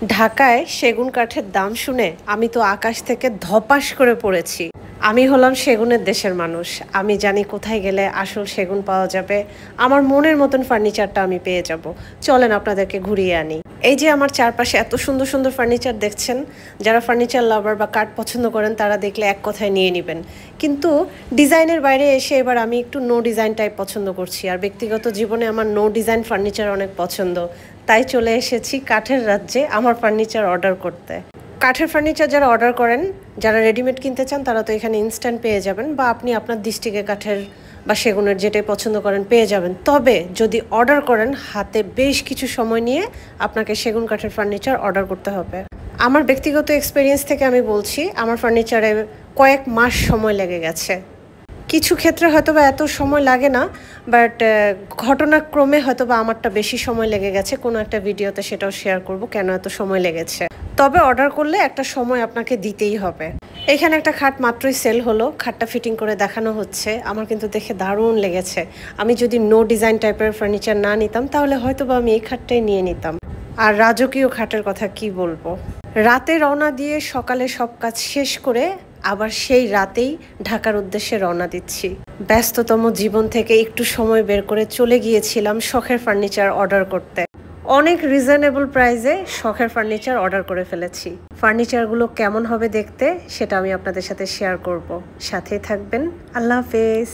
ঢাকায় সেগুন কাঠের দাম শুনে আমি তো আকাশ থেকে ধপাস করে পড়েছি। আমি হলাম সেগুনের দেশের মানুষ। আমি জানি কোথায় গেলে আসল সেগুন পাওয়া যাবে। আমার মনের মতন ফার্নিচারটা আমি পেয়ে যাব। চলেন আপনাদেরকে ঘুরিয়ে আনি। এই যে আমার চারপাশে এত সুন্দর সুন্দর ফার্নিচার দেখছেন, যারা ফার্নিচার লাভার বা কাঠ পছন্দ করেন তারা দেখলে এক কথায় নিয়ে নেবেন। কিন্তু ডিজাইনের বাইরে এসে এবার আমি একটু নো ডিজাইন টাইপ পছন্দ করছি। আর ব্যক্তিগত জীবনে আমার নো ডিজাইন ফার্নিচার অনেক পছন্দ। তাই চলে এসেছি কাঠের রাজ্যে আমার ফার্নিচার অর্ডার করতে। কাঠের ফার্নিচার যারা অর্ডার করেন, যারা রেডিমেড কিনতে চান তারা তো এখানে ইনস্ট্যান্ট পেয়ে যাবেন, বা আপনি আপনার ডিস্ট্রিক্টে কাঠের বা সেগুনের যেটাই পছন্দ করেন পেয়ে যাবেন। তবে যদি অর্ডার করেন হাতে বেশ কিছু সময় নিয়ে আপনাকে সেগুন কাঠের ফার্নিচার অর্ডার করতে হবে। আমার ব্যক্তিগত এক্সপিরিয়েন্স থেকে আমি বলছি, আমার ফার্নিচারে কয়েক মাস সময় লেগে গেছে। কিছু ক্ষেত্রে হয়তোবা এত সময় লাগে না, বাট ঘটনাক্রমে হয়তোবা আমারটা বেশি সময় লেগে গেছে। কোনো একটা ভিডিওতে সেটাও শেয়ার করব কেন এত সময় লেগেছে। তবে অর্ডার করলে একটা সময় আপনাকে দিতেই হবে। এখানে একটা খাট মাত্রই সেল হলো, খাটটা ফিটিং করে দেখানো হচ্ছে। আমার কিন্তু দেখে দারুণ লেগেছে। আমি যদি নো ডিজাইন টাইপের ফার্নিচার না নিতাম তাহলে হয়তোবা আমি এই খাটটাই নিয়ে নিতাম। আর রাজকীয় খাটের কথা কি বলবো। রাতে রওনা দিয়ে সকালে সব কাজ শেষ করে আবার সেই রাতেই ঢাকার উদ্দেশ্যে রওনা দিচ্ছি। ব্যস্ততম জীবন থেকে একটু সময় বের করে চলে গিয়েছিলাম শখের ফার্নিচার অর্ডার করতে। অনেক রিজনেবল প্রাইসে শখের ফার্নিচার অর্ডার করে ফেলেছি। ফার্নিচারগুলো কেমন হবে দেখতে সেটা আমি আপনাদের সাথে শেয়ার করব। সাথেই থাকবেন। আল্লাহ হাফেজ।